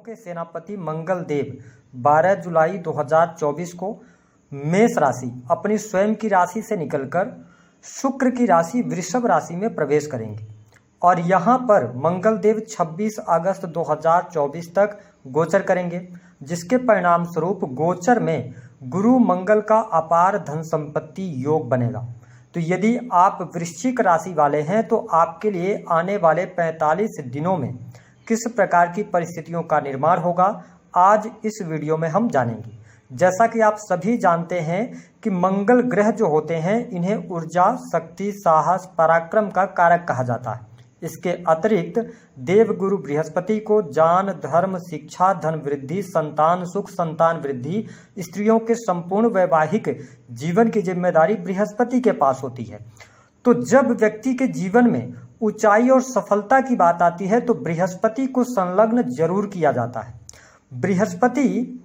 के सेनापति मंगल देव 12 जुलाई 2024 को मेष राशि अपनी स्वयं की राशि से निकलकर शुक्र की राशि वृषभ राशि में प्रवेश करेंगे और यहाँ पर मंगल देव 26 अगस्त 2024 तक गोचर करेंगे, जिसके परिणाम स्वरूप गोचर में गुरु मंगल का अपार धन संपत्ति योग बनेगा। तो यदि आप वृश्चिक राशि वाले हैं तो आपके लिए आने वाले 45 दिनों में किस प्रकार की परिस्थितियों का निर्माण होगा, आज इस वीडियो में हम जानेंगे। जैसा कि आप सभी जानते हैं कि मंगल ग्रह जो होते हैं इन्हें ऊर्जा, शक्ति, साहस, पराक्रम का कारक कहा जाता है। इसके अतिरिक्त देवगुरु बृहस्पति को ज्ञान, धर्म, शिक्षा, धन वृद्धि, संतान सुख, संतान वृद्धि, स्त्रियों के संपूर्ण वैवाहिक जीवन की जिम्मेदारी बृहस्पति के पास होती है। तो जब व्यक्ति के जीवन में ऊंचाई और सफलता की बात आती है तो बृहस्पति को संलग्न जरूर किया जाता है। बृहस्पति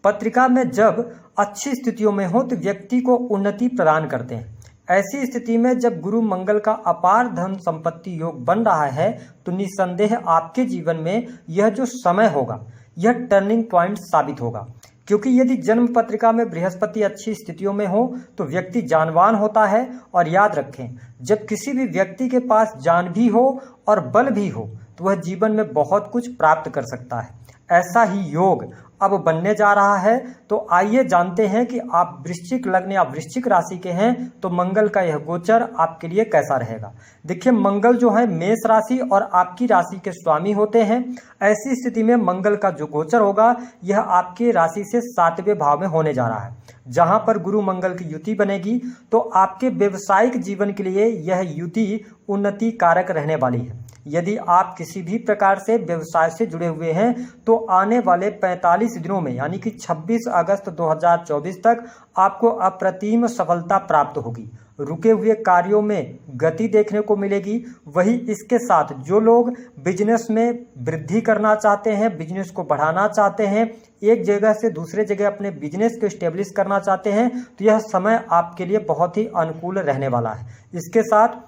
पत्रिका में जब अच्छी स्थितियों में हो तो व्यक्ति को उन्नति प्रदान करते हैं। ऐसी स्थिति में जब गुरु मंगल का अपार धन संपत्ति योग बन रहा है तो निस्संदेह आपके जीवन में यह जो समय होगा यह टर्निंग पॉइंट साबित होगा, क्योंकि यदि जन्म पत्रिका में बृहस्पति अच्छी स्थितियों में हो तो व्यक्ति जानवान होता है। और याद रखें, जब किसी भी व्यक्ति के पास जान भी हो और बल भी हो तो वह जीवन में बहुत कुछ प्राप्त कर सकता है। ऐसा ही योग अब बनने जा रहा है। तो आइए जानते हैं कि आप वृश्चिक लग्न या वृश्चिक राशि के हैं तो मंगल का यह गोचर आपके लिए कैसा रहेगा। देखिए, मंगल जो है मेष राशि और आपकी राशि के स्वामी होते हैं। ऐसी स्थिति में मंगल का जो गोचर होगा यह आपकी राशि से 7वें भाव में होने जा रहा है, जहां पर गुरु मंगल की युति बनेगी। तो आपके व्यवसायिक जीवन के लिए यह युति उन्नति कारक रहने वाली है। यदि आप किसी भी प्रकार से व्यवसाय से जुड़े हुए हैं तो आने वाले 45 दिनों में यानी कि 26 अगस्त 2024 तक आपको अप्रतिम सफलता प्राप्त होगी। रुके हुए कार्यों में गति देखने को मिलेगी। वही इसके साथ जो लोग बिजनेस में वृद्धि करना चाहते हैं, बिजनेस को बढ़ाना चाहते हैं, एक जगह से दूसरे जगह अपने बिजनेस को स्टेब्लिश करना चाहते हैं तो यह समय आपके लिए बहुत ही अनुकूल रहने वाला है। इसके साथ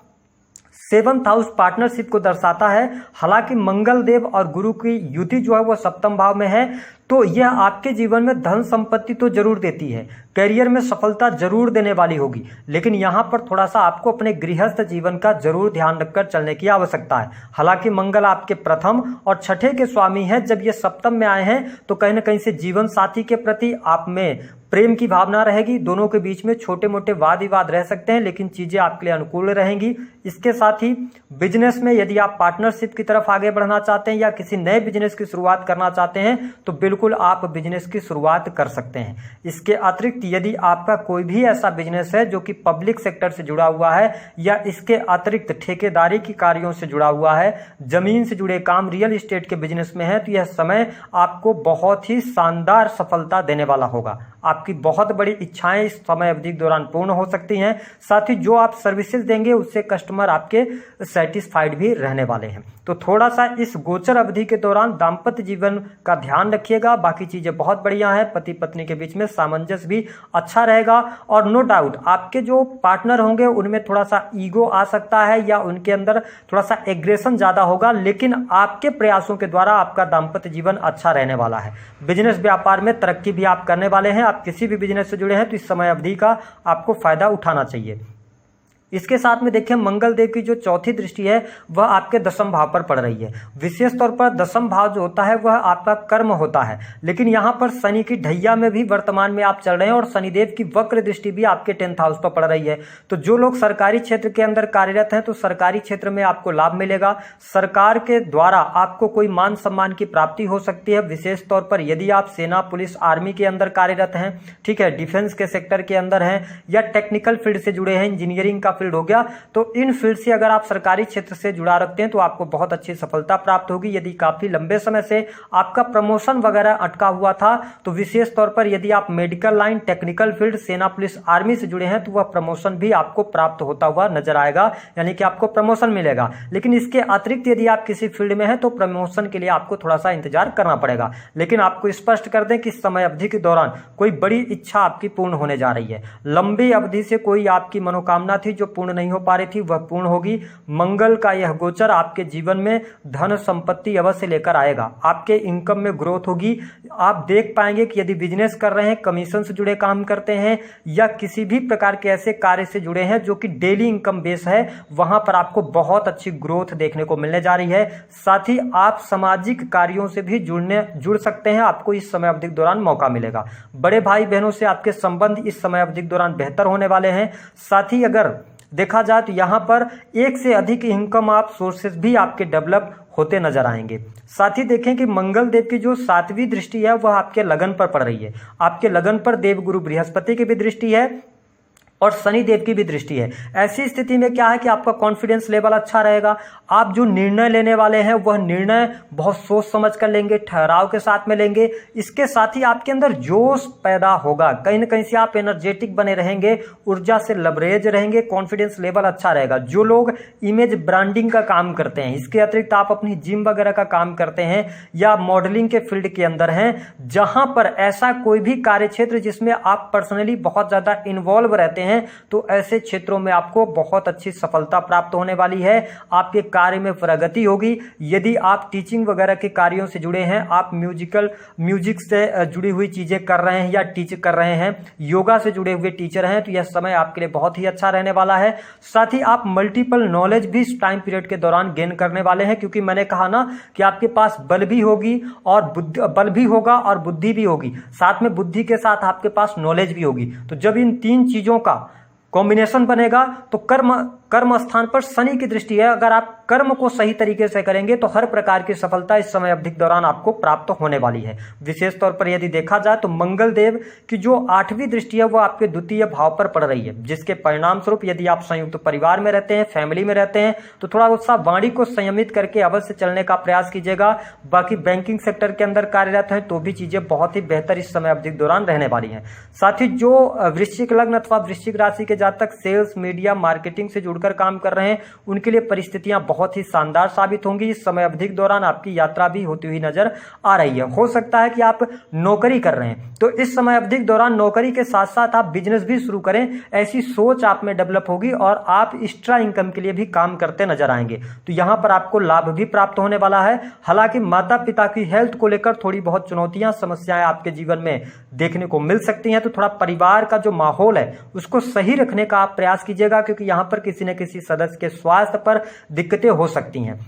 7th हाउस पार्टनरशिप को दर्शाता है। हालांकि मंगल देव और गुरु की युति जो है वो 7म भाव में है, तो यह आपके जीवन में धन संपत्ति तो जरूर देती है, करियर में सफलता जरूर देने वाली होगी, लेकिन यहाँ पर थोड़ा सा आपको अपने गृहस्थ जीवन का जरूर ध्यान रखकर चलने की आवश्यकता है। हालांकि मंगल आपके प्रथम और छठे के स्वामी हैं, जब ये 7म में आए हैं तो कहीं ना कहीं से जीवन साथी के प्रति आप में प्रेम की भावना रहेगी। दोनों के बीच में छोटे मोटे वाद विवाद रह सकते हैं, लेकिन चीजें आपके लिए अनुकूल रहेंगी। इसके साथ ही बिजनेस में यदि आप पार्टनरशिप की तरफ आगे बढ़ना चाहते हैं या किसी नए बिजनेस की शुरुआत करना चाहते हैं तो बिल्कुल आप बिजनेस की शुरुआत कर सकते हैं। इसके अतिरिक्त यदि आपका कोई भी ऐसा बिजनेस है जो कि पब्लिक सेक्टर से जुड़ा हुआ है या इसके अतिरिक्त ठेकेदारी के कार्यों से जुड़ा हुआ है, जमीन से जुड़े काम, रियल एस्टेट के बिजनेस में है, तो यह समय आपको बहुत ही शानदार सफलता देने वाला होगा। आपकी बहुत बड़ी इच्छाएं इस समय अवधि के दौरान पूर्ण हो सकती हैं। साथ ही जो आप सर्विसेज देंगे उससे कस्टमर आपके सेटिस्फाइड भी रहने वाले हैं। तो थोड़ा सा इस गोचर अवधि के दौरान दाम्पत्य जीवन का ध्यान रखिएगा। बाकी चीजें बहुत बढ़िया हैं, पति पत्नी के बीच में सामंजस्य भी अच्छा रहेगा। और नो डाउट आपके जो पार्टनर होंगे उनमें थोड़ा सा ईगो आ सकता है या उनके अंदर थोड़ा सा एग्रेशन ज्यादा होगा, लेकिन आपके प्रयासों के द्वारा आपका दाम्पत्य जीवन अच्छा रहने वाला है। बिजनेस व्यापार में तरक्की भी आप करने वाले हैं। आप किसी भी बिजनेस से जुड़े हैं तो इस समय अवधि का आपको फायदा उठाना चाहिए। इसके साथ में देखिए, मंगल देव की जो चौथी दृष्टि है वह आपके 10म भाव पर पड़ रही है। विशेष तौर पर 10म भाव जो होता है वह आपका कर्म होता है, लेकिन यहाँ पर शनि की ढैया में भी वर्तमान में आप चल रहे हैं और शनिदेव की वक्र दृष्टि भी आपके 10th हाउस पर पड़ रही है। तो जो लोग सरकारी क्षेत्र के अंदर कार्यरत हैं तो सरकारी क्षेत्र में आपको लाभ मिलेगा। सरकार के द्वारा आपको कोई मान सम्मान की प्राप्ति हो सकती है। विशेष तौर पर यदि आप सेना, पुलिस, आर्मी के अंदर कार्यरत हैं, ठीक है, डिफेंस के सेक्टर के अंदर हैं या टेक्निकल फील्ड से जुड़े हैं, इंजीनियरिंग का फील्ड हो गया, तो इन फील्ड से अगर आप सरकारी क्षेत्र से जुड़ा रखते हैं तो आपको बहुत अच्छी सफलता प्राप्त होगी। यदि काफी लंबे समय से आपका प्रमोशन वगैरह अटका हुआ था तो विशेष तौर पर यदि आप मेडिकल लाइन, टेक्निकल फील्ड, सेना, पुलिस, आर्मी से जुड़े हैं तो वह प्रमोशन भी आपको प्राप्त होता हुआ नजर आएगा, यानी कि आपको प्रमोशन मिलेगा। लेकिन इसके अतिरिक्त यदि आप किसी फील्ड में हैं तो प्रमोशन के लिए आपको थोड़ा सा इंतजार करना पड़ेगा। लेकिन आपको स्पष्ट कर दें कि इस समय अवधि के दौरान कोई बड़ी इच्छा आपकी पूर्ण होने जा रही है। लंबी अवधि से कोई आपकी मनोकामना थी जो पूर्ण नहीं हो पा रही थी वह पूर्ण होगी। मंगल का यह गोचर आपके जीवन में धन संपत्ति अवश्य लेकर आएगा। आपके इनकम में ग्रोथ होगी। आप देख पाएंगे कि यदि बिजनेस कर रहे हैं, कमीशन से जुड़े काम करते हैं या किसी भी प्रकार के ऐसे कार्य से जुड़े हैं जो कि डेली इनकम बेस है, वहां पर आपको बहुत अच्छी ग्रोथ देखने को मिलने जा रही है। साथ ही आप सामाजिक कार्यों से भी जुड़ सकते हैं। आपको इस समय अवधि के दौरान मौका मिलेगा। बड़े भाई बहनों से आपके संबंध इस समय अवधि के दौरान बेहतर होने वाले हैं। साथ ही अगर देखा जाए तो यहां पर एक से अधिक इनकम आप सोर्सेज भी आपके डेवलप होते नजर आएंगे। साथ ही देखें कि मंगल देव की जो 7वीं दृष्टि है वह आपके लगन पर पड़ रही है। आपके लगन पर देवगुरु बृहस्पति की भी दृष्टि है और शनि देव की भी दृष्टि है। ऐसी स्थिति में क्या है कि आपका कॉन्फिडेंस लेवल अच्छा रहेगा। आप जो निर्णय लेने वाले हैं वह निर्णय बहुत सोच समझ कर लेंगे, ठहराव के साथ में लेंगे। इसके साथ ही आपके अंदर जोश पैदा होगा। कहीं ना कहीं से आप एनर्जेटिक बने रहेंगे, ऊर्जा से लबरेज रहेंगे, कॉन्फिडेंस लेवल अच्छा रहेगा। जो लोग इमेज ब्रांडिंग का काम करते हैं, इसके अतिरिक्त आप अपनी जिम वगैरह का काम करते हैं या मॉडलिंग के फील्ड के अंदर हैं, जहां पर ऐसा कोई भी कार्य क्षेत्र जिसमें आप पर्सनली बहुत ज्यादा इन्वॉल्व रहते हैं, तो ऐसे क्षेत्रों में आपको बहुत अच्छी सफलता प्राप्त होने वाली है। आपके कार्य में प्रगति होगी। यदि आप टीचिंग वगैरह के कार्यों से जुड़े हैं, आप म्यूजिक से जुड़ी हुई चीजें कर रहे हैं या टीच कर रहे हैं, योगा से जुड़े हुए टीचर हैं, तो यह समय आपके लिए बहुत ही अच्छा रहने वाला है। साथ ही आप मल्टीपल नॉलेज भी इस टाइम पीरियड के दौरान गेन करने वाले हैं, क्योंकि मैंने कहा ना कि आपके पास बल भी होगी और बल भी होगा और बुद्धि भी होगी। साथ में बुद्धि के साथ आपके पास नॉलेज भी होगी। तो जब इन तीन चीजों का कॉम्बिनेशन बनेगा तो कर्म स्थान पर शनि की दृष्टि है। अगर आप कर्म को सही तरीके से करेंगे तो हर प्रकार की सफलता इस समय अवधि के दौरान आपको प्राप्त होने वाली है। विशेष तौर पर यदि देखा जाए तो मंगल देव की जो 8वीं दृष्टि है वो आपके द्वितीय भाव पर पड़ रही है, जिसके परिणाम स्वरूप यदि आप संयुक्त परिवार में रहते हैं, फैमिली में रहते हैं, तो थोड़ा सा वाणी को संयमित करके अवश्य चलने का प्रयास कीजिएगा। बाकी बैंकिंग सेक्टर के अंदर कार्यरत है तो भी चीजें बहुत ही बेहतर इस समय अवधि के दौरान रहने वाली है। साथ ही जो वृश्चिक लग्न अथवा वृश्चिक राशि के जातक सेल्स, मीडिया, मार्केटिंग से जुड़कर काम कर रहे हैं, उनके लिए परिस्थितियां बहुत ही शानदार साबित होंगी। इस समय अवधि के दौरान आपकी यात्रा भी होती हुई नजर आ रही है। हो सकता है कि आप नौकरी कर रहे हैं तो इस समय अवधि के दौरान नौकरी के साथ साथ आप बिजनेस भी शुरू करें, ऐसी सोच आप में डेवलप होगी और आप एक्स्ट्रा इनकम के लिए भी काम करते नजर आएंगे। तो यहां पर आपको लाभ भी प्राप्त होने वाला है। हालांकि माता पिता की हेल्थ को लेकर थोड़ी बहुत चुनौतियां, समस्याएं आपके जीवन में देखने को मिल सकती हैं, तो थोड़ा परिवार का जो माहौल है उसको सही रखने का आप प्रयास कीजिएगा, क्योंकि यहां पर किसी न किसी सदस्य के स्वास्थ्य पर दिक्कतें हो सकती हैं।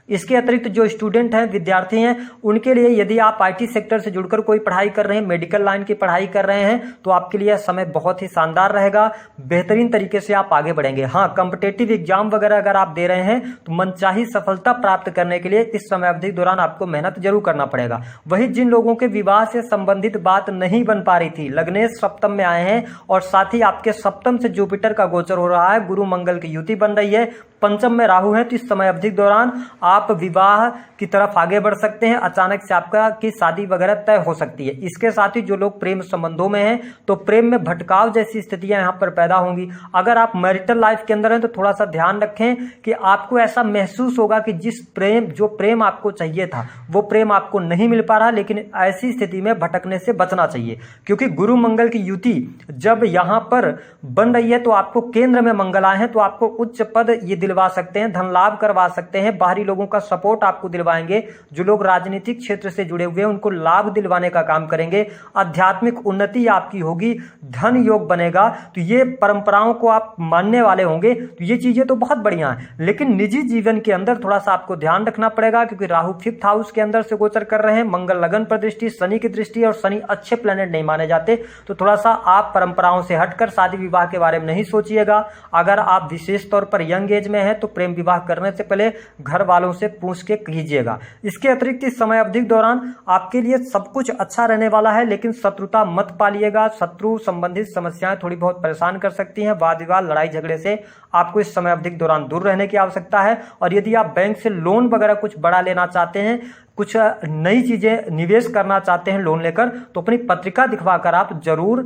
इसके अतिरिक्त जो स्टूडेंट हैं, विद्यार्थी हैं, उनके लिए यदि आप आईटी सेक्टर से जुड़कर कोई पढ़ाई कर रहे हैं, मेडिकल लाइन की पढ़ाई कर रहे हैं, तो आपके लिए समय बहुत ही शानदार रहेगा। बेहतरीन तरीके से आप आगे बढ़ेंगे। हाँ, कॉम्पिटेटिव एग्जाम वगैरह अगर आप दे रहे हैं तो मनचाही सफलता प्राप्त करने के लिए इस समय अवधि के दौरान आपको मेहनत जरूर करना पड़ेगा। वही जिन लोगों के विवाह से संबंधित बात नहीं बन पा रही थी, लग्नेश सप्तम में आए हैं और साथ ही आपके सप्तम से जुपिटर का गोचर हो रहा है, गुरु मंगल की युति बन रही है, पंचम में राहु है, तो इस समय अवधि के दौरान आप विवाह की तरफ आगे बढ़ सकते हैं। अचानक से आपका की शादी वगैरह तय हो सकती है। इसके साथ ही जो लोग प्रेम संबंधों में हैं तो प्रेम में भटकाव जैसी स्थितियां यहां पर पैदा होंगी। अगर आप मैरिटल लाइफ के अंदर हैं तो थोड़ा सा ध्यान रखें कि आपको ऐसा महसूस होगा कि जो प्रेम आपको चाहिए था वो प्रेम आपको नहीं मिल पा रहा, लेकिन ऐसी स्थिति में भटकने से बचना चाहिए, क्योंकि गुरु मंगल की युति जब यहां पर बन रही है तो आपको केंद्र में मंगल आए हैं, तो आपको उच्च पद ये दिलवा सकते हैं, धन लाभ करवा सकते हैं, बाहरी लोगों का सपोर्ट आपको दिलवाएंगे। जो लोग राजनीतिक क्षेत्र से जुड़े हुए हैं उनको लाभ दिलवाने का काम करेंगे। आध्यात्मिक उन्नति आपकी होगी, धन योग बनेगा। तो ये परंपराओं को आप मानने वाले होंगे, तो ये चीजें तो बहुत बढ़िया हैं, लेकिन निजी जीवन के अंदर थोड़ा सा आपको ध्यान रखना पड़ेगा, क्योंकि राहु 5th हाउस के अंदर से गोचर कर रहे हैं, मंगल लगन पर दृष्टि, शनि की दृष्टि, और शनि अच्छे प्लेनेट नहीं माने जाते। तो थोड़ा सा आप परंपराओं से हटकर शादी विवाह के बारे में नहीं सोचिएगा। अगर आप विशेष तौर पर यंग एज में हैं तो प्रेम विवाह करने से पहले घर वालों से पूछ के कीजिएगा। इसके अतिरिक्त इस समय अवधि के दौरान आपके लिए सब कुछ अच्छा रहने वाला है, लेकिन शत्रुता मत पालिएगा। शत्रु संबंधित समस्याएं थोड़ी बहुत परेशान कर सकती हैं। वाद विवाद, लड़ाई झगड़े से आपको इस समय अवधि के दौरान दूर रहने की आवश्यकता है। और यदि आप बैंक से लोन वगैरह कुछ बड़ा लेना चाहते हैं, कुछ नई चीजें निवेश करना चाहते हैं लोन लेकर, तो अपनी पत्रिका दिखवाकर आप जरूर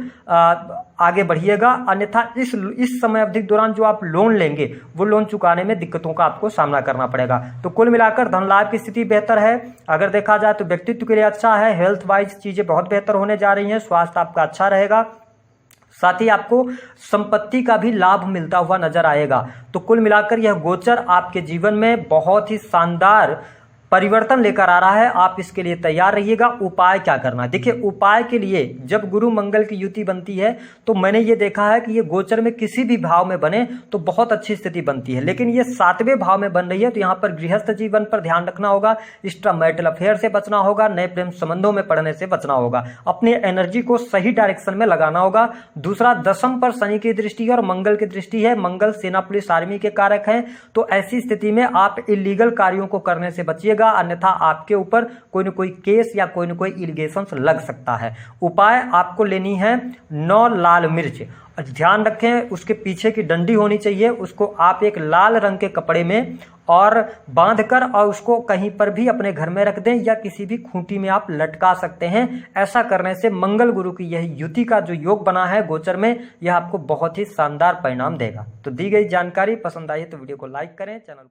आगे बढ़िएगा। अन्यथा इस समय अवधि के दौरान जो आप लोन लेंगे वो लोन चुकाने में दिक्कतों का आपको सामना करना पड़ेगा। तो कुल मिलाकर धन लाभ की स्थिति बेहतर है। अगर देखा जाए तो व्यक्तित्व के लिए अच्छा है। हेल्थ वाइज चीजें बहुत बेहतर होने जा रही हैं। स्वास्थ्य आपका अच्छा रहेगा। साथ ही आपको संपत्ति का भी लाभ मिलता हुआ नजर आएगा। तो कुल मिलाकर यह गोचर आपके जीवन में बहुत ही शानदार परिवर्तन लेकर आ रहा है। आप इसके लिए तैयार रहिएगा। उपाय क्या करना है, देखिए उपाय के लिए जब गुरु मंगल की युति बनती है तो मैंने ये देखा है कि ये गोचर में किसी भी भाव में बने तो बहुत अच्छी स्थिति बनती है, लेकिन ये 7वें भाव में बन रही है तो यहाँ पर गृहस्थ जीवन पर ध्यान रखना होगा, एक्स्ट्रा मैरिटल अफेयर से बचना होगा, नए प्रेम संबंधों में पड़ने से बचना होगा, अपनी एनर्जी को सही डायरेक्शन में लगाना होगा। दूसरा, दशम पर शनि की दृष्टि और मंगल की दृष्टि है, मंगल सेना पुलिस आर्मी के कारक हैं, तो ऐसी स्थिति में आप इलीगल कार्यों को करने से बचिएगा, अन्यथा आपके ऊपर कोई न कोई केस या कोई न कोई इलिगेशन लग सकता है। उपाय आपको लेनी है 9 लाल मिर्च, ध्यान रखें उसके पीछे की डंडी होनी चाहिए, उसको आप एक लाल रंग के कपड़े में और बांधकर और उसको कहीं पर भी अपने घर में रख दें या किसी भी खूंटी में आप लटका सकते हैं। ऐसा करने से मंगल गुरु की यह युति का जो योग बना है गोचर में, यह आपको बहुत ही शानदार परिणाम देगा। तो दी गई जानकारी पसंद आई तो वीडियो को लाइक करें, चैनल